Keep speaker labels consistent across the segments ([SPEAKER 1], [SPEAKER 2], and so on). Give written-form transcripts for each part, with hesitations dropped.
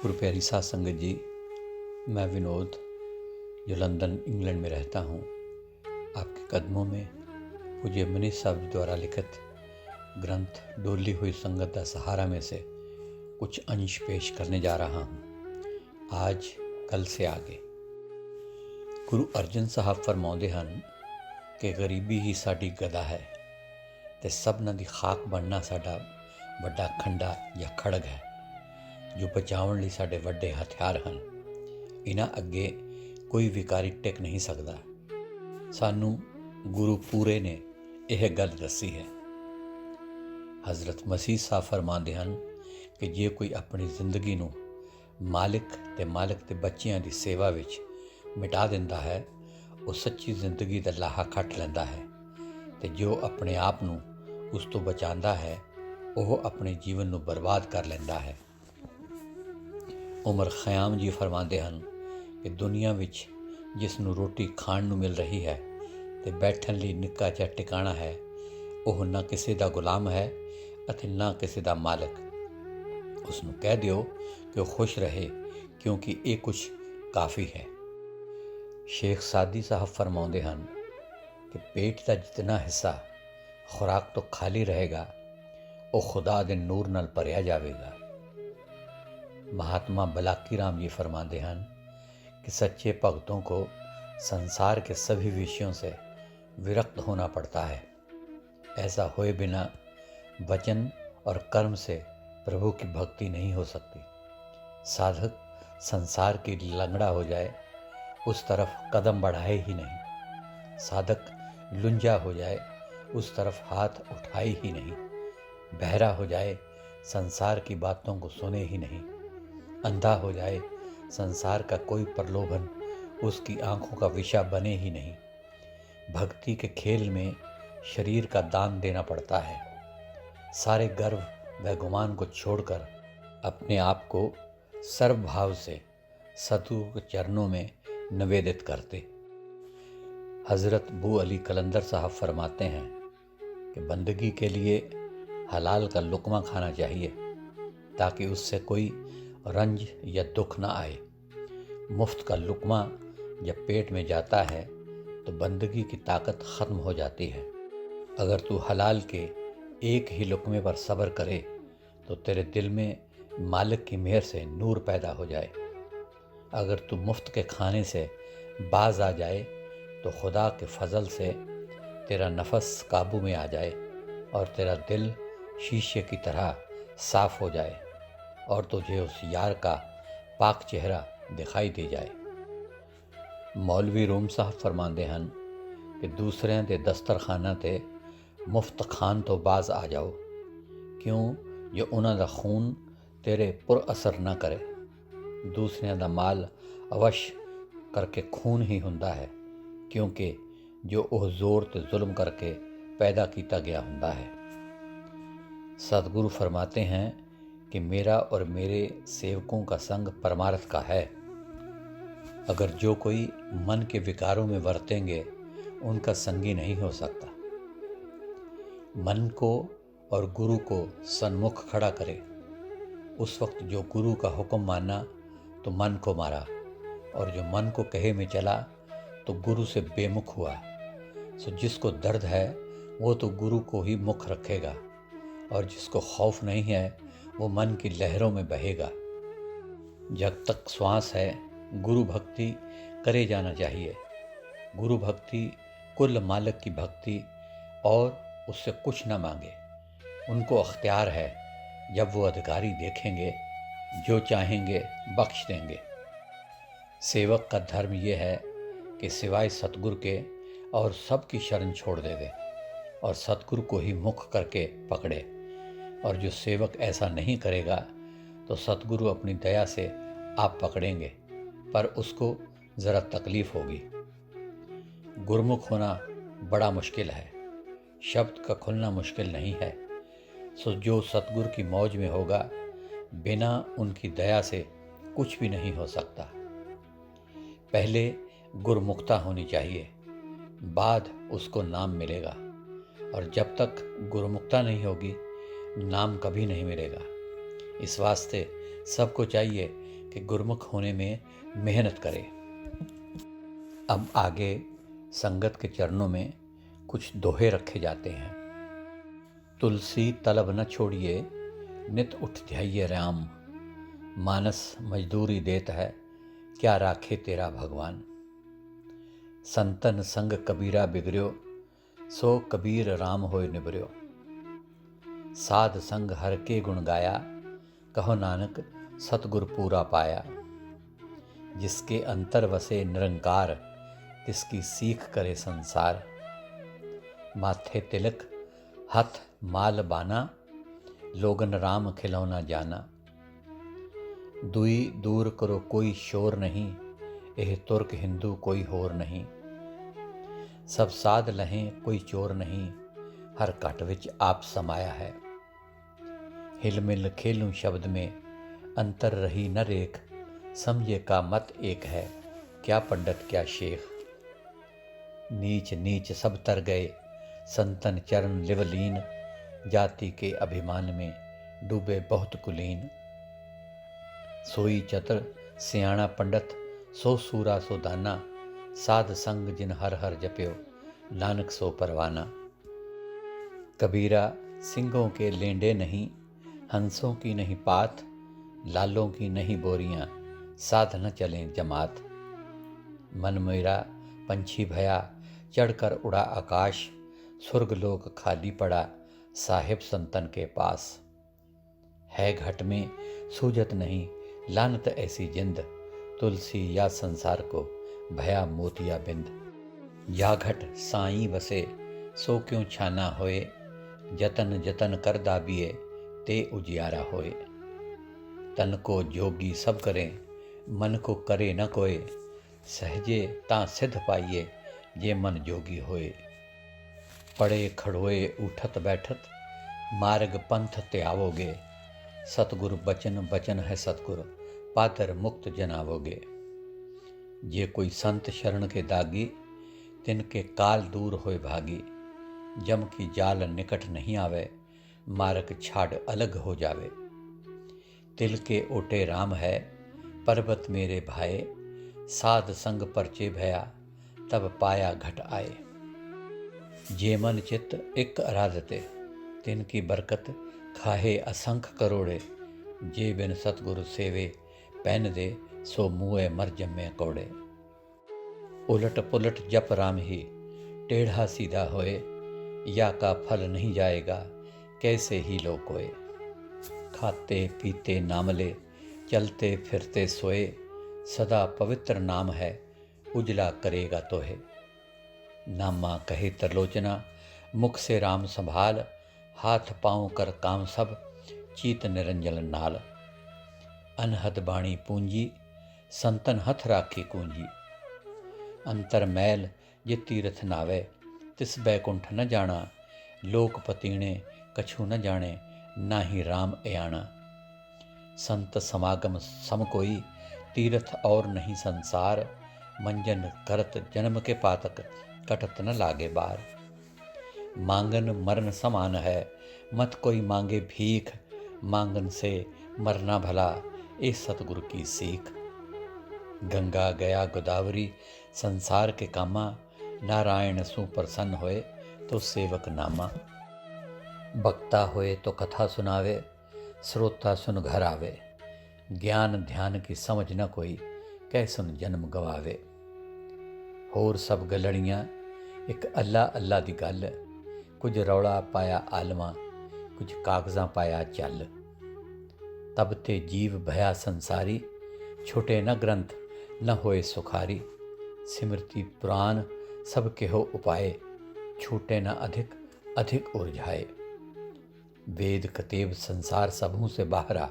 [SPEAKER 1] गुरु प्यारी साध संगत जी, मैं विनोद जो लंदन इंग्लैंड में रहता हूँ, आपके कदमों में पूज्य मनीष साहब द्वारा लिखित ग्रंथ डोली हुई संगत का सहारा में से कुछ अंश पेश करने जा रहा हूँ। आज कल से आगे गुरु अर्जन साहब फरमाਉਂਦੇ ਹਨ कि गरीबी ही साडी गदा है ते सबना दी खाक बनना साडा ਵੱਡਾ ਖੰਡਾ ਜਾਂ ਖੜਗ ਹੈ जो बचाउण ਲਈ ਸਾਡੇ ਵੱਡੇ ਹਥਿਆਰ ਹਨ। ਇਹਨਾਂ ਅੱਗੇ ਕੋਈ ਵਿਕਾਰੀ ਟਿਕ ਨਹੀਂ ਸਕਦਾ। ਸਾਨੂੰ ਗੁਰੂ ਪੂਰੇ ਨੇ ਇਹ ਗੱਲ ਦੱਸੀ ਹੈ। ਹਜ਼ਰਤ ਮਸੀਹ ਸਾਹਿਬ ਫਰਮਾਉਂਦੇ ਹਨ ਕਿ ਜੇ ਕੋਈ ਆਪਣੀ ਜ਼ਿੰਦਗੀ ਨੂੰ ਮਾਲਿਕ ਤੇ ਬੱਚਿਆਂ ਦੀ ਸੇਵਾ ਵਿੱਚ ਮਿਟਾ ਦਿੰਦਾ ਹੈ, ਉਹ ਸੱਚੀ ਜ਼ਿੰਦਗੀ ਦਾ ਲਾਹਾ ਖੱਟ ਲੈਂਦਾ ਹੈ ਤੇ ਜੋ ਆਪਣੇ ਆਪ ਨੂੰ ਉਸ ਤੋਂ ਬਚਾਉਂਦਾ ਹੈ, ਉਹ ਆਪਣੇ ਜੀਵਨ ਨੂੰ ਬਰਬਾਦ ਕਰ ਲੈਂਦਾ ਹੈ। ਉਮਰ ਖਯਾਮ ਜੀ ਫਰਮਾਉਂਦੇ ਹਨ ਕਿ ਦੁਨੀਆ ਵਿੱਚ ਜਿਸ ਨੂੰ ਰੋਟੀ ਖਾਣ ਨੂੰ ਮਿਲ ਰਹੀ ਹੈ ਤੇ ਬੈਠਣ ਲਈ ਨਿੱਕਾ ਜਿਹਾ ਟਿਕਾਣਾ ਹੈ, ਉਹ ਨਾ ਕਿਸੇ ਦਾ ਗੁਲਾਮ ਹੈ ਅਤੇ ਨਾ ਕਿਸੇ ਦਾ ਮਾਲਕ। ਉਸ ਨੂੰ ਕਹਿ ਦਿਓ ਕਿ ਉਹ ਖੁਸ਼ ਰਹੇ, ਕਿਉਂਕਿ ਇਹ ਕੁਝ ਕਾਫੀ ਹੈ। ਸ਼ੇਖ ਸਾਦੀ ਸਾਹਿਬ ਫਰਮਾਉਂਦੇ ਹਨ ਕਿ ਪੇਟ ਦਾ ਜਿਤਨਾ ਹਿੱਸਾ ਖੁਰਾਕ ਤੋਂ ਖਾਲੀ ਰਹੇਗਾ, ਉਹ ਖੁਦਾ ਦੇ ਨੂਰ ਨਾਲ ਭਰਿਆ ਜਾਵੇਗਾ। महात्मा बलाकी राम जी फरमाते हैं कि सच्चे भक्तों को संसार के सभी विषयों से विरक्त होना पड़ता है। ऐसा हुए बिना वचन और कर्म से प्रभु की भक्ति नहीं हो सकती। साधक संसार की लंगड़ा हो जाए, उस तरफ कदम बढ़ाए ही नहीं। साधक लुंजा हो जाए, उस तरफ हाथ उठाए ही नहीं। बहरा हो जाए, संसार की बातों को सुने ही नहीं। अंधा हो जाए, संसार का कोई प्रलोभन उसकी आंखों का विषय बने ही नहीं। भक्ति के खेल में शरीर का दान देना पड़ता है। सारे गर्व व गुमान को छोड़कर अपने आप को सर्वभाव से सतगुरु के चरणों में निवेदित करते। हज़रत बू अली कलंदर साहब फरमाते हैं कि बंदगी के लिए हलाल का लुकमा खाना चाहिए ताकि उससे कोई रंज या दुख ना आए। मुफ्त का लुकमा जब पेट में जाता है तो बंदगी की ताकत ख़त्म हो जाती है। अगर तू हलाल के एक ही लुकमे पर सब्र करे तो तेरे दिल में मालिक की मेहर से नूर पैदा हो जाए। अगर तू मुफ्त के खाने से बाज आ जाए तो खुदा के फजल से तेरा नफस काबू में आ जाए और तेरा दिल शीशे की तरह साफ हो जाए और तुझे उस यार का पाक चेहरा दिखाई दे जाए। मौलवी रूम साहब फरमाते हैं कि दूसरिਆਂ ਦੇ ਦਸਤਰਖਾਨਾਂ ਤੇ ਮੁਫਤ ਖਾਣ ਤੋਂ ਬਾਜ਼ ਆ ਜਾਓ, ਕਿਉਂ ਜੋ ਉਹਨਾਂ ਦਾ ਖੂਨ ਤੇਰੇ ਪੁਰ ਅਸਰ ਨਾ ਕਰੇ। ਦੂਸਰਿਆਂ ਦਾ ਮਾਲ ਅਵਸ਼ ਕਰਕੇ ਖੂਨ ਹੀ ਹੁੰਦਾ ਹੈ, ਕਿਉਂਕਿ ਜੋ ਉਹ ਜ਼ੋਰ ਤੇ ਜ਼ੁਲਮ ਕਰਕੇ पैदा किया गया ਹੁੰਦਾ है। सतगुरु फरमाते हैं कि मेरा और मेरे सेवकों का संग परमार्थ का है। अगर जो कोई मन के विकारों में वर्तेंगे, उनका संगी नहीं हो सकता। मन को और गुरु को सन्मुख खड़ा करे। उस वक्त जो गुरु का हुक्म माना तो मन को मारा, और जो मन को कहे में चला तो गुरु से बेमुख हुआ। सो जिसको दर्द है वो तो गुरु को ही मुख रखेगा, और जिसको खौफ नहीं है वो मन की लहरों में बहेगा। जब तक श्वास है गुरु भक्ति करे जाना चाहिए। गुरु भक्ति कुल मालिक की भक्ति, और उससे कुछ न मांगे। उनको अख्तियार है, जब वो अधिकारी देखेंगे जो चाहेंगे बख्श देंगे। सेवक का धर्म ये है कि सिवाय सतगुरु के और सबकी शरण छोड़ देवे और सतगुरु को ही मुख करके पकड़े। और जो सेवक ऐसा नहीं करेगा तो सतगुरु अपनी दया से आप पकड़ेंगे, पर उसको ज़रा तकलीफ़ होगी। गुरमुख होना बड़ा मुश्किल है, शब्द का खुलना मुश्किल नहीं है। सो जो सतगुरु की मौज में होगा, बिना उनकी दया से कुछ भी नहीं हो सकता। पहले गुरमुखता होनी चाहिए, बाद उसको नाम मिलेगा, और जब तक गुरमुखता नहीं होगी नाम कभी नहीं मिलेगा। इस वास्ते सबको चाहिए कि गुरमुख होने में मेहनत करे। अब आगे संगत के चरणों में कुछ दोहे रखे जाते हैं। तुलसी तलब न छोड़िए, नित उठ ध्याइए राम। मानस मजदूरी देत है, क्या राखे तेरा भगवान। संतन संग कबीरा बिगड़्यो, सो कबीर राम होय निबर्यो। साध संग हर के गुण गाया, कहो नानक सतगुर पूरा पाया। जिसके अंतर वसे निरंकार, तिसकी सीख करे संसार। माथे तिलक हथ माल बाना, लोगन राम खिलौना जाना। दुई दूर करो कोई शोर नहीं, एह तुर्क हिंदू कोई होर नहीं। सब साध लहें कोई चोर नहीं, हर घट विच आप समाया है। हिल मिल खेलूं शब्द में, अंतर रही न रेख। समझे का मत एक है, क्या पंडित क्या शेख। नीच नीच सब तर गए, संतन चरण लिवलीन। जाति के अभिमान में, डूबे बहुत कुलीन। सोई चतुर सियाणा पंडित, सो सूरा सो दाना। साध संग जिन हर हर जप्यो, नानक सो परवाना। कबीरा सिंहों के लेंडे नहीं, हंसों की नहीं पात। लालों की नहीं बोरियां, साध न चलें जमात। मन मेरा पंछी भया, चढ़कर उड़ा आकाश। स्वर्गलोक खाली पड़ा, साहिब संतन के पास। है घट में सूझत नहीं, लानत ऐसी जिंद। तुलसी या संसार को, भया मोतिया बिंद। या घट साई वसे, सो क्यों छाना होए। जतन जतन कर दाबिए, ते उजियारा होए। तन को जोगी सब करें, मन को करे न कोय। सहजे ता सिद्ध पाइए, जे मन जोगी होए। पड़े खड़ोए उठत बैठत, मार्ग पंथ त्यावोगे। सतगुरु बचन बचन है सतगुर, पातर मुक्त जनावोगे। जे कोई संत शरण के दागी, तिनके काल दूर होए भागी। जम की जाल निकट नहीं आवे, मार्ग छाड़ अलग हो जावे। तिल के ओटे राम है, पर्वत मेरे भाए। साध संग परचे भया, तब पाया घट आए। जे मन चित एक आराधते, तिनकी बरकत खाहे असंख करोड़े। जे बिन सतगुरु सेवे, पैन दे सो मुए मर जम्मे कौड़े। उलट पुलट जप राम ही, टेढ़ा सीधा होए। या का फल नहीं जाएगा, कैसे ही लो कोय। खाते पीते नामले, चलते फिरते सोए। सदा पवित्र नाम है, उजला करेगा तोहे। नामा कहे त्रिलोचना, मुख से राम संभाल। हाथ पाँव कर काम सब, चीत निरंजन नाल। अनहद बाणी पूंजी, संतन हथ राखी कूंजी। अंतर मैल जे तीरथ नावे, तिस बैकुंठ न जाना। लोक पतीणे कछु न जाने, नाहि राम अयाना। संत समागम सम कोई, तीरथ और नहीं संसार। मंजन करत जन्म के पातक, कटत न लागे बार। मांगन मरण समान है, मत कोई मांगे भीख। मांगन से मरना भला, ए सतगुरु की सीख। गंगा गया गोदावरी, संसार के कामा। नारायण सु प्रसन्न होए, तो सेवक नामा। बक्ता होए तो कथा सुनावे, श्रोता सुन घर आवे। ज्ञान ध्यान की समझ न कोई, कह सुन जन्म गवावे। होर सब गलड़ियाँ, एक अल्लाह अल्लाह दी गल। कुछ रौला पाया आलमा, कुछ कागज़ां पाया चल। तब ते जीव भया संसारी, छुटे न ग्रंथ न होए सुखारी। सिमृति पुराण सब के हो उपाय, छूटे न अधिक अधिक उलझाए। वेद कतेब संसार सबों से बाहरा,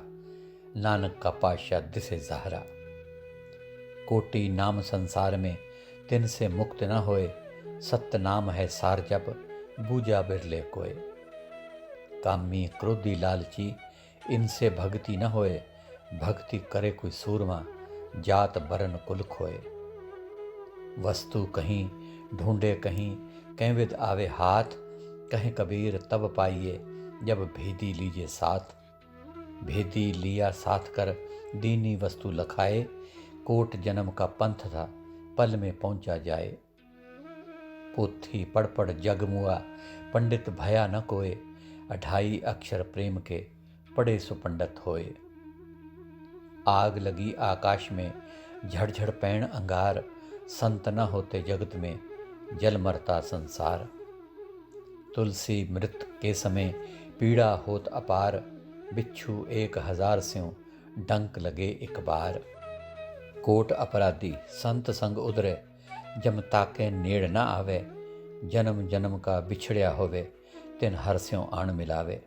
[SPEAKER 1] नानक का पाशा दिसे ज़ाहरा। कोटि नाम संसार में, तिन से मुक्त न होए। सत्य नाम है सार जप, बूझा बिरले कोय। कामी क्रोधी लालची, इनसे भक्ति न होए। भक्ति करे कोई सूरमा, जात बरन कुल खोए। वस्तु कहीं ढूंढे कहीं, कैविद आवे हाथ। कहे कबीर तब पाइए, जब भेदी लीजिए साथ। भेदी लिया साथ कर दीनी वस्तु लखाए, कोट जन्म का पंथ था पल में पहुंचा जाए। पोथी पढ़ पढ़ जग मुआ पंडित भया न कोय, 28 अक्षर प्रेम के पढ़े सो पंडित होए। आग लगी आकाश में झड़झड़ पैण अंगार, संत न होते जगत में जल मरता संसार। तुलसी मृत के समय पीड़ा होत अपार, बिच्छू 1000 स्यों डंक लगे एक बार। कोट अपराधी संत संग उधरे, जम ताके नेड़ ना आवे, जन्म जन्म का बिछड़िया होवे, तिन हर स्यों आण मिलावे।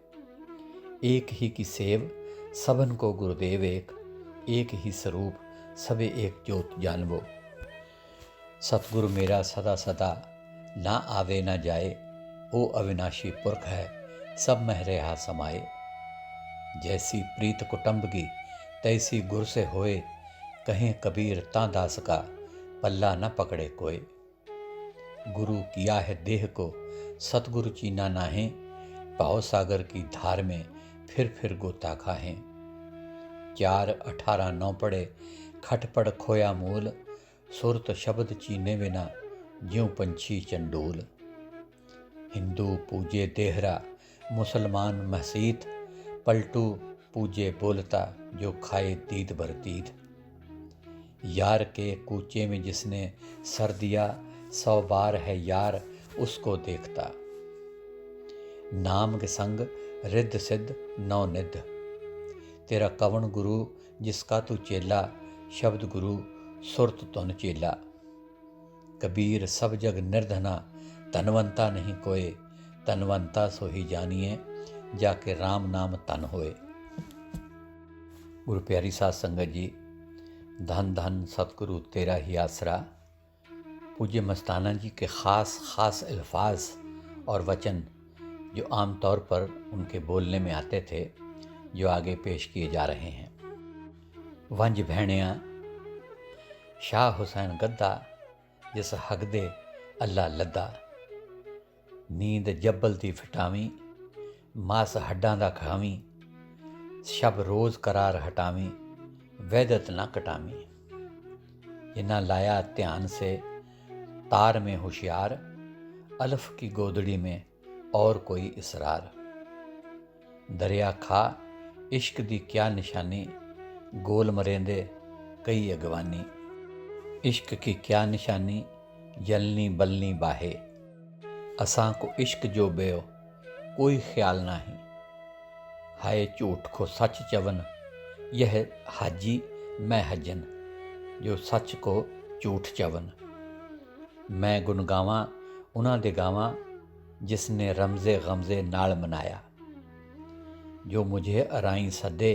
[SPEAKER 1] एक ही की सेव सबन को गुरुदेव एक ही स्वरूप सबे एक जोत जानबो। सतगुरु मेरा सदा सदा ना आवे ना जाए, ओ अविनाशी पुरख है सब मह रहा समाए। जैसी प्रीत कुटुंबगी तैसी गुर से होए, कहें कबीर ता दास का पल्ला न पकड़े कोई। गुरु किया है देह को सतगुरु चीना नाहें, भाव सागर की धार में फिर गोता खाहें। 4:18 पढ़े खटपड़ खोया मूल, सुरत शब्द चीने बिना ज्यों पंछी चंडूल। हिंदू पूजे देहरा मुसलमान मसीत, पलटू पूजे बोलता जो खाए दीद भर दीद। यार के कूचे में जिसने सर दिया, 100 बार है यार उसको देखता। नाम के संग रिद्ध सिद्ध नौ निध, तेरा कवन गुरु जिसका तू चेला, शब्द गुरु सुरत तुन चेला। कबीर सब जग निर्धना धनवंता नहीं कोय, धनवंता सो ही जानिए जाके राम नाम तन होए। गुरु प्यारी साध संगत जी, धन धन सतगुरु तेरा ही आसरा। पूज्य मस्ताना जी के ख़ास अल्फाज और वचन जो आम तौर पर उनके बोलने में आते थे, जो आगे पेश किए जा रहे हैं। वंज भैणिया शाह हुसैन गद्दा, जिस हक दे अल्लाह लद्दा। नींद जब्बल दी फिटावी, मास हड्डां दा खावी। शब रोज़ करार हटावी, वैदत ना कटावी। जिन्ना लाया ध्यान से तार में होशियार, अल्फ की गोदड़ी में और कोई इसरार। दरिया खा इश्क दी क्या निशानी, गोल मरेंदे कई अगवानी। इश्क की क्या निशानी, जलनी बलनी बाहे। असां को इश्क जो बेयो कोई ख्याल नाही। हाय झूठ को सच चवन, यह हाजी मैं हजन, जो सच को झूठ चवन। मैं गुन गावां उन्हां दे गावां, जिसने रमज़े गमज़े नाल मनाया। जो मुझे अराई सदे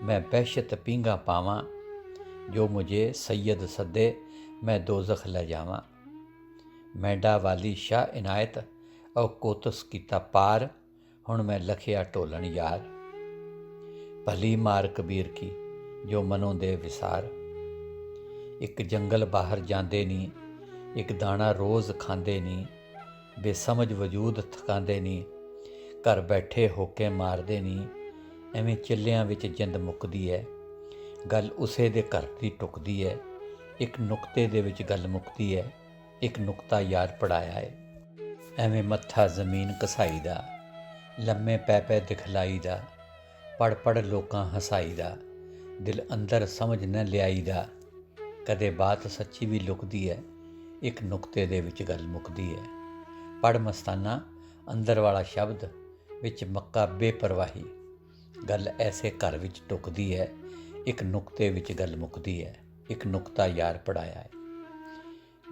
[SPEAKER 1] मैं बहशत पींगा पावां, जो मुझे सैयद सदे मैं दोज़ख ले जावां। मैडा वाली शाह इनायत और कोतस कीता पार, हुण मैं लखिया ढोलन यार। भली मार कबीर की जो मनों दे विसार। एक जंगल बाहर जांदे नी, एक दाना रोज़ खांदे नी। बेसमझ वजूद थकांदे नी, घर बैठे होके मारदे नी। ਐਵੇਂ ਚਿੱਲਿਆਂ ਵਿੱਚ ਜਿੰਦ ਮੁੱਕਦੀ ਹੈ, ਗੱਲ ਉਸੇ ਦੇ ਘਰ ਦੀ ਟੁੱਕਦੀ ਹੈ। ਇੱਕ ਨੁਕਤੇ ਦੇ ਵਿੱਚ ਗੱਲ ਮੁੱਕਦੀ ਹੈ, ਇੱਕ ਨੁਕਤਾ ਯਾਰ ਪੜਾਇਆ ਹੈ। ਐਵੇਂ ਮੱਥਾ ਜ਼ਮੀਨ ਘਸਾਈ ਦਾ, ਲੰਮੇ ਪੈ ਦਿਖਲਾਈ ਦਾ। ਪੜ ਲੋਕਾਂ ਹਸਾਈ ਦਾ, ਦਿਲ ਅੰਦਰ ਸਮਝ ਨਾ ਲਿਆਈ ਦਾ। ਕਦੇ ਬਾਤ ਸੱਚੀ ਵੀ ਲੁਕਦੀ ਹੈ, ਇੱਕ ਨੁਕਤੇ ਦੇ ਵਿੱਚ ਗੱਲ ਮੁੱਕਦੀ ਹੈ। ਪੜ ਮਸਤਾਨਾ ਅੰਦਰ ਵਾਲਾ ਸ਼ਬਦ, ਵਿੱਚ ਮੱਕਾ ਬੇਪਰਵਾਹੀ। ਗੱਲ ਐਸੇ ਘਰ ਵਿੱਚ ਟੁੱਕਦੀ ਹੈ, ਇੱਕ ਨੁਕਤੇ ਵਿੱਚ ਗੱਲ ਮੁੱਕਦੀ ਹੈ। ਇੱਕ ਨੁਕਤਾ ਯਾਰ ਪੜਾਇਆ ਹੈ।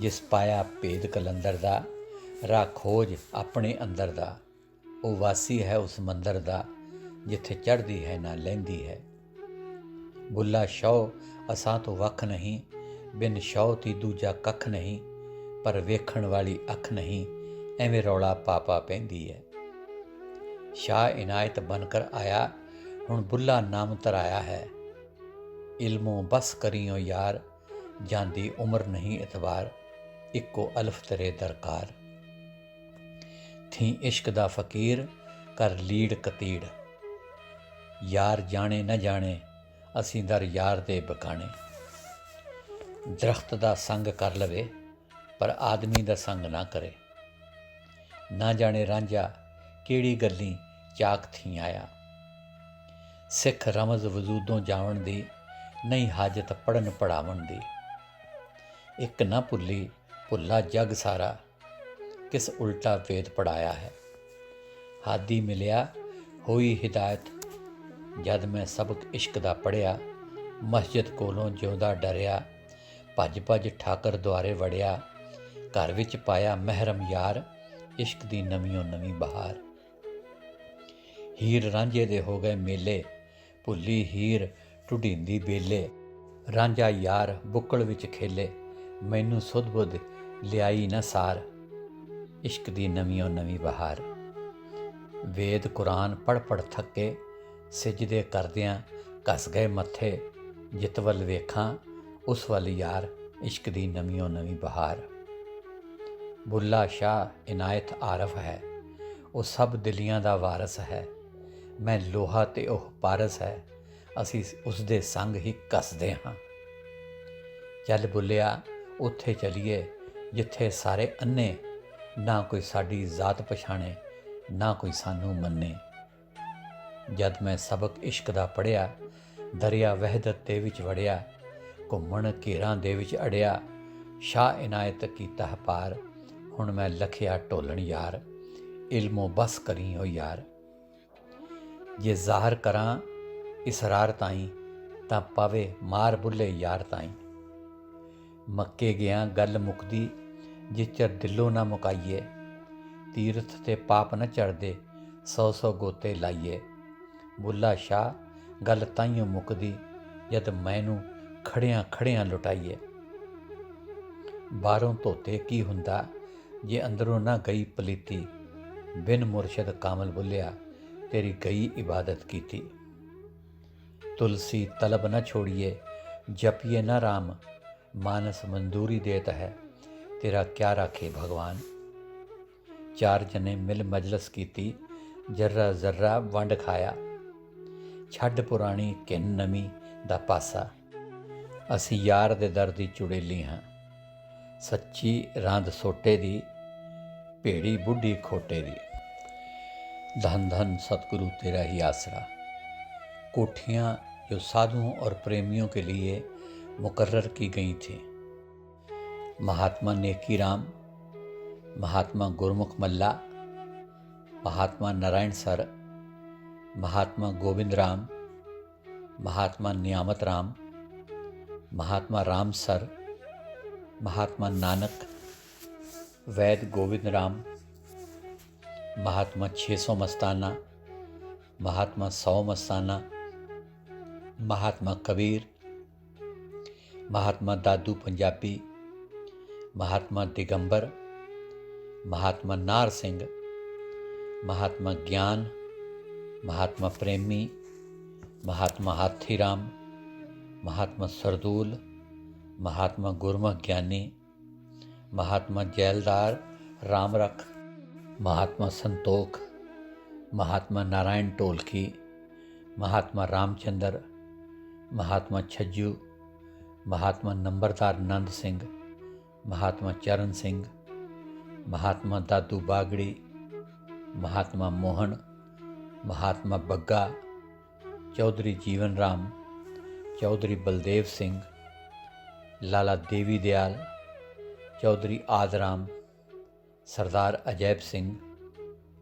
[SPEAKER 1] ਜਿਸ ਪਾਇਆ ਭੇਦ ਕਲੰਦਰ ਦਾ, ਰਾਹ ਖੋਜ ਆਪਣੇ ਅੰਦਰ ਦਾ। ਉਹ ਵਾਸੀ ਹੈ ਉਸ ਮੰਦਰ ਦਾ, ਜਿੱਥੇ ਚੜ੍ਹਦੀ ਹੈ ਨਾ ਲਹਿੰਦੀ ਹੈ। ਬੁੱਲਾ ਸ਼ੌ ਅਸਾਂ ਤੋਂ ਵੱਖ ਨਹੀਂ, ਬਿਨ ਸ਼ੌ ਤੀ ਦੂਜਾ ਕੱਖ ਨਹੀਂ। ਪਰ ਵੇਖਣ ਵਾਲੀ ਅੱਖ ਨਹੀਂ, ਐਵੇਂ ਰੌਲਾ ਪਾ ਪੈਂਦੀ ਹੈ। शाह इनायत बनकर आया, हुण बुल्ला नाम तराया है। इल्मों बस करियो यार, जांदी उम्र नहीं इतबार। इक्को अल्फ तरे दरकार। थी इश्क दा फकीर, कर लीड़ कतीड़। ਯਾਰ ਜਾਣੇ ਨਾ ਜਾਣੇ ਅਸੀਂ ਦਰ ਯਾਰ ਦੇ ਬਕਾਣੇ। ਦਰਖਤ ਦਾ ਸੰਗ ਕਰ ਲਵੇ ਪਰ ਆਦਮੀ ਦਾ ਸੰਗ ਨਾ ਕਰੇ। ਨਾ ਜਾਣੇ ਰਾਂਝਾ ਕਿਹੜੀ ਗੱਲੀ ਚਾਕ ਥੀ ਆਇਆ। ਸਿੱਖ ਰਮਜ਼ ਵਜੂਦੋਂ ਜਾਵਣ ਦੀ ਨਹੀਂ ਹਾਜਤ ਪੜ੍ਹਨ ਪੜ੍ਹਾਵਣ ਦੀ। ਇੱਕ ਨਾ ਭੁੱਲੀ ਭੁੱਲਾ ਜਗ ਸਾਰਾ ਕਿਸ ਉਲਟਾ ਵੇਦ ਪੜ੍ਹਾਇਆ ਹੈ। ਹਾਦੀ ਮਿਲਿਆ ਹੋਈ ਹਿਦਾਇਤ ਜਦ ਮੈਂ ਸਬਕ ਇਸ਼ਕ ਦਾ ਪੜ੍ਹਿਆ। ਮਸਜਿਦ ਕੋਲੋਂ ਜਿਉਂਦਾ ਡਰਿਆ ਭੱਜ ਭੱਜ ਠਾਕਰ ਦੁਆਰੇ ਵੜਿਆ। ਘਰ ਵਿੱਚ ਪਾਇਆ ਮਹਿਰਮ ਯਾਰ ਇਸ਼ਕ ਦੀ ਨਵੀਓਂ ਨਵੀਂ ਬਹਾਰ। ਹੀਰ ਰਾਂਝੇ ਦੇ ਹੋ ਗਏ ਮੇਲੇ ਭੁੱਲੀ ਹੀਰ ਢੁਢੀਂਦੀ ਬੇਲੇ। ਰਾਂਝਾ ਯਾਰ ਬੁੱਕਲ ਵਿੱਚ ਖੇਲੇ ਮੈਨੂੰ ਸੁਧ ਬੁੱਧ ਲਿਆਈ ਨਾ ਸਾਰ। ਇਸ਼ਕ ਦੀ ਨਵੀਓਂ ਨਵੀਂ ਬਹਾਰ। ਵੇਦ ਕੁਰਾਨ ਪੜ੍ਹ ਪੜ੍ਹ ਥੱਕੇ ਸਿਜਦੇ ਕਰਦਿਆਂ ਘਸ ਗਏ ਮੱਥੇ। ਜਿਤ ਵੱਲ ਵੇਖਾਂ ਉਸ ਵੱਲ ਯਾਰ ਇਸ਼ਕ ਦੀ ਨਵੀਓਂ ਨਵੀਂ ਬਹਾਰ। ਬੁੱਲਾ ਸ਼ਾਹ ਇਨਾਇਤ ਆਰਫ ਹੈ ਉਹ ਸਭ ਦਿਲੀਆਂ ਦਾ ਵਾਰਸ ਹੈ। ਮੈਂ ਲੋਹਾ ਤੇ ਉਹ ਪਾਰਸ ਹੈ ਅਸੀਂ ਉਸ ਦੇ ਸੰਗ ਹੀ ਘਸਦੇ ਹਾਂ। ਚੱਲ ਬੁੱਲਿਆ ਉੱਥੇ ਚਲੀਏ ਜਿੱਥੇ ਸਾਰੇ ਅੰਨੇ ਨਾ ਕੋਈ ਸਾਡੀ ਜ਼ਾਤ ਪਛਾਣੇ ਨਾ ਕੋਈ ਸਾਨੂੰ ਮੰਨੇ। ਜਦ ਮੈਂ ਸਬਕ ਇਸ਼ਕ ਦਾ ਪੜ੍ਹਿਆ ਦਰਿਆ ਵਹਿਦਤ ਦੇ ਵਿੱਚ ਵੜਿਆ। ਘੁੰਮਣ ਘੇਰਾਂ ਦੇ ਵਿੱਚ ਅੜਿਆ ਸ਼ਾਹ ਇਨਾਇਤ ਕੀਤਾ ਪਾਰ। ਹੁਣ ਮੈਂ ਲਖਿਆ ਢੋਲਣ ਯਾਰ ਇਲਮੋਂ ਬਸ ਕਰੀ ਹੋ ਯਾਰ। ਜੇ ਜ਼ਾਹਰ ਕਰਾਂ ਇਸਰਾਰ ਤਾਈਂ ਤਾਂ ਪਾਵੇ ਮਾਰ ਬੁੱਲੇ ਯਾਰ ਤਾਈਂ। ਮੱਕੇ ਗਿਆ ਗੱਲ ਮੁੱਕਦੀ ਜਿਚਰ ਦਿਲੋਂ ਨਾ ਮੁਕਾਈਏ। ਤੀਰਥ ਤੇ ਪਾਪ ਨਾ ਚੜ੍ਹਦੇ 100 ਗੋਤੇ ਲਾਈਏ। ਬੁੱਲਾ ਸ਼ਾਹ ਗੱਲ ਤਾਈਓਂ ਮੁੱਕਦੀ ਜਦ ਮੈਨੂੰ ਖੜਿਆਂ ਖੜਿਆਂ ਲੁਟਾਈਏ। ਬਾਹਰੋਂ ਧੋਤੇ ਕੀ ਹੁੰਦਾ ਜੇ ਅੰਦਰੋਂ ਨਾ ਗਈ ਪਲੀਤੀ। ਬਿਨ ਮੁਰਸ਼ਦ ਕਾਮਲ ਬੁੱਲਿਆ ਤੇਰੀ ਗਈ ਇਬਾਦਤ ਕੀਤੀ। ਤੁਲਸੀ ਤਲਬ ਨਾ ਛੋੜੀਏ ਜਪੀਏ ਨਾ ਰਾਮ। ਮਾਨਸ ਮੰਜ਼ੂਰੀ ਦੇਤ ਹੈ ਤੇਰਾ ਕਿਆ ਰਾਖੇ ਭਗਵਾਨ। ਚਾਰ ਜਨੇ ਮਿਲ ਮਜਲਸ ਕੀਤੀ ਜर्रा ਜ਼र्रा ਵੰਡ ਖਾਇਆ। ਛੱਡ ਪੁਰਾਣੀ ਘਿਨ ਨਵੀਂ ਦਾ ਪਾਸਾ ਅਸੀਂ ਯਾਰ ਦੇ ਦਰ ਦੀ ਚੁੜੇਲੀ ਹਾਂ। ਸੱਚੀ ਰਾਂਦ ਸੋਟੇ ਦੀ ਭੇੜੀ ਬੁੱਢੀ ਖੋਟੇ ਦੀ। धन धन सतगुरु तेरा ही आसरा। कोठियाँ जो साधुओं और प्रेमियों के लिए मुकर्रर की गई थीं। महात्मा नेकी राम, महात्मा गुरमुख मल्ला, महात्मा नारायण सर, महात्मा गोविंद राम, महात्मा नियामत राम, महात्मा राम सर, महात्मा नानक, वैद गोविंद राम, महात्मा 600 मस्ताना, महात्मा 100 मस्ताना, महात्मा कबीर, महात्मा दादू पंजाबी, महात्मा दिगंबर, महात्मा नार सिंह, महात्मा ज्ञान, महात्मा प्रेमी, महात्मा हाथी राम, महात्मा सरदूल, महात्मा गुरमुख ज्ञानी, महात्मा जैलदार राम रख, महात्मा संतोख, महात्मा नारायण ढोलकी, महात्मा रामचंद्र, महात्मा छज्जू, महात्मा नंबरदार नंद सिंह, महात्मा चरण सिंह, महात्मा दादू बागड़ी, महात्मा मोहन, महात्मा बग्गा, चौधरी जीवन राम, चौधरी बलदेव सिंह, लाला देवी दयाल, चौधरी आदराम, सरदार अजैब सिंह,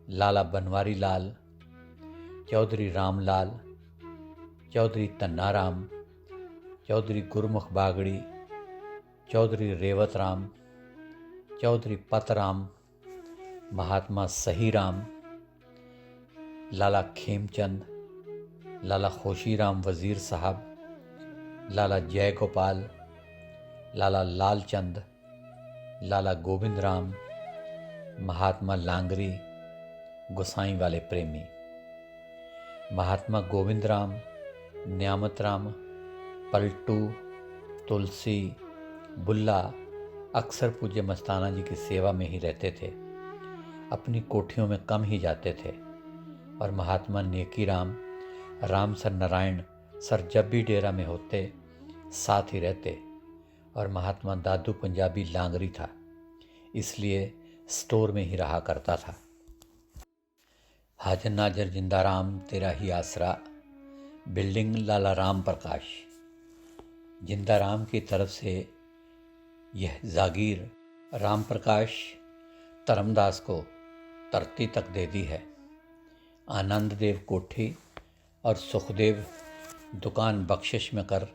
[SPEAKER 1] लाला बनवारी लाल, चौधरी रामलाल, चौधरी तन्ना राम, चौधरी गुरमुख बागड़ी, चौधरी रेवत राम, चौधरी पतराम, महात्मा सही राम, लाला खेमचंद, लाला खुशीराम वज़ीर साहब, लाला जय गोपाल, लाला लालचंद, लाला गोविंद राम, महात्मा लांगरी गोसाई वाले प्रेमी, महात्मा गोविंद राम, नियामत राम, पलटू, तुलसी, बुल्ला अक्सर पूज्य मस्ताना जी की सेवा में ही रहते थे। अपनी कोठियों में कम ही जाते थे और महात्मा नेकी राम राम सर नारायण सर जब भी डेरा में होते साथ ही रहते, और महात्मा दादू पंजाबी लांगरी था, इसलिए स्टोर में ही रहा करता था। हाजर नाजर जिंदा राम तेरा ही आसरा, बिल्डिंग लाला राम प्रकाश। जिंदा राम की तरफ से यह जागीर राम प्रकाश धर्मदास को तरती तक दे दी है। आनंद देव कोठी और सुखदेव दुकान बख्शिश में कर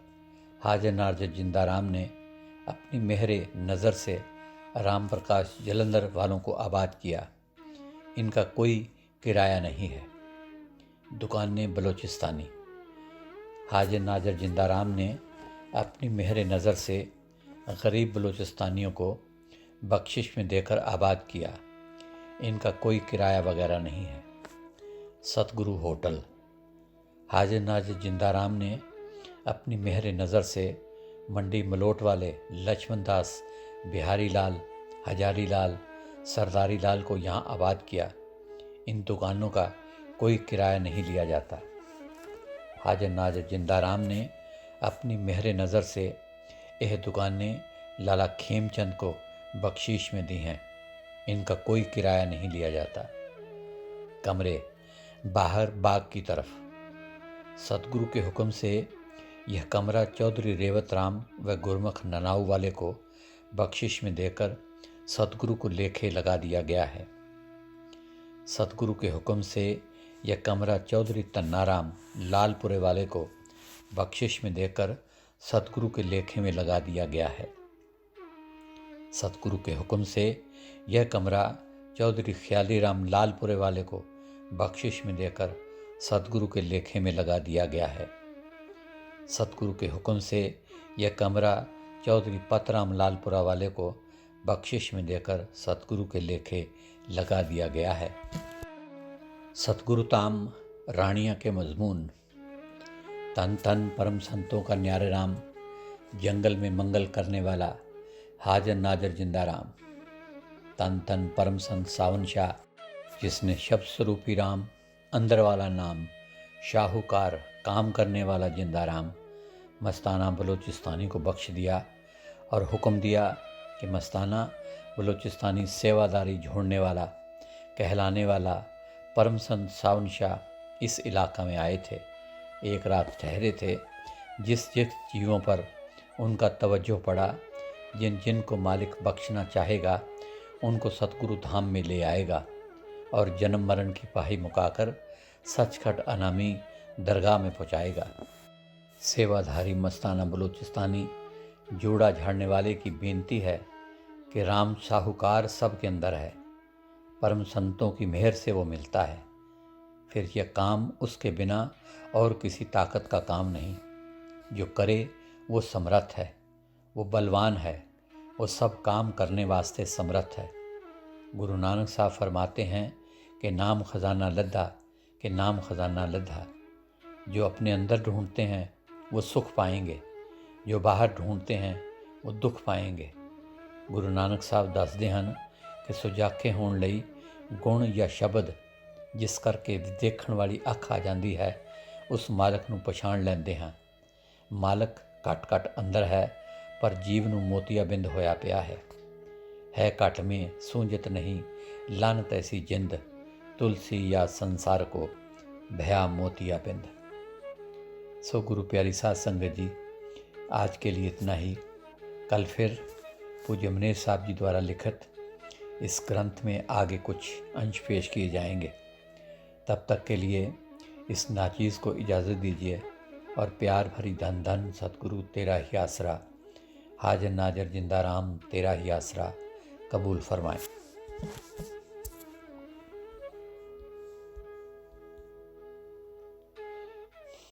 [SPEAKER 1] हाजर नाजर जिंदा राम ने अपनी मेहरे नज़र से राम प्रकाश जलंधर वालों को आबाद किया। इनका कोई किराया नहीं है। दुकानें बलोचिस्तानी। हाजर नाजर जिंदा राम ने अपनी मेहरे नज़र से गरीब बलोचिस्तानियों को बख्शिश में देकर आबाद किया। इनका कोई किराया वगैरह नहीं है। सतगुरु होटल। हाजर नाजर जिंदा राम ने अपनी मेहरे नज़र से मंडी मलोट वाले लक्ष्मण दास, बिहारी लाल, हजारी लाल, सरदारी लाल को यहाँ आबाद किया। इन दुकानों का कोई किराया नहीं लिया जाता। हाजर नाजर जिंदा राम ने अपनी मेहरे नज़र से यह दुकानें लाला खेमचंद को बख्शीश में दी हैं। इनका कोई किराया नहीं लिया जाता। कमरे बाहर बाग की तरफ। सतगुरु के हुक्म से यह कमरा चौधरी रेवत राम व गुरमुख ननाऊ वाले को बख्शिश में देकर सतगुरु को लेखे लगा दिया गया है। सतगुरु के हुक्म से यह कमरा चौधरी तन्नाराम लालपुरे वाले को बख्शिश में देकर सतगुरु के लेखे में लगा दिया गया है। सतगुरु के हुक्म से यह कमरा चौधरी ख्याली राम लालपुरे वाले को बख्शिश में देकर सतगुरु के लेखे में लगा दिया गया है। सतगुरु के हुक्म से यह कमरा चौधरी पतराम लालपुरा वाले को बख्शिश में देकर सतगुरु के लेखे लगा दिया गया है। सतगुरु ताम रानियाँ के मजमून। तन तन परम संतों का न्यारे राम, जंगल में मंगल करने वाला हाजर नाजर जिंदा राम। तन तन परम संत सावन शाह, जिसने शब्द स्वरूपी राम, अंदर वाला नाम, शाहूकार, काम करने वाला जिंदा राम मस्ताना बलोचिस्तानी को बख्श दिया और हुक्म दिया कि मस्ताना बलोचिस्तानी सेवादारी छोड़ने वाला कहलाने वाला परम संत सावन शाह इस इलाका में आए थे। एक रात ठहरे थे। जिस जिस जीवों पर उनका तवज्जो पड़ा, जिन जिन को मालिक बख्शना चाहेगा, उनको सतगुरु धाम में ले आएगा और जन्म मरण की पाही मुकाकर सचखट अनामी दरगाह में पहुँचाएगा। सेवाधारी मस्ताना बलोचिस्तानी जोड़ा झाड़ने वाले की बेनती है कि राम साहूकार सब के अंदर है, परम संतों की मेहर से वो मिलता है। फिर यह काम उसके बिना और किसी ताकत का काम नहीं। जो करे वो समर्थ है, वो बलवान है, वो सब काम करने वास्ते समर्थ है। गुरु नानक साहब फरमाते हैं कि नाम खजाना लद्दा, कि नाम खजाना लद्दा। जो अपने अंदर ढूंढते हैं वो सुख पाएंगे, जो बाहर ढूंढते हैं वो दुख पाएंगे। गुरु नानक साहब दसदे हैं कि सुजाखे होने ਲਈ गुण या शब्द जिस करके देखण वाली अख आ जाती है, उस मालक ਨੂੰ ਪਛਾਣ ਲੈਂਦੇ ਹਾਂ। मालक घट घट अंदर है, पर जीव ਨੂੰ मोतियाबिंद होया पिया है घट में सूंझत नहीं, लानत ऐसी जिंद, तुलसी या संसार को भया मोतियाबिंद। सो गुरु प्यारी साध संगत जी, आज के लिए इतना ही। कल फिर पूज्य मनेर साहब जी द्वारा लिखित इस ग्रंथ में आगे कुछ अंश पेश किए जाएंगे। तब तक के लिए इस नाचीज़ को इजाज़त दीजिए और प्यार भरी धन धन सतगुरु तेरा ही आसरा, हाजर नाजर जिंदा राम तेरा ही आसरा कबूल फरमाएं।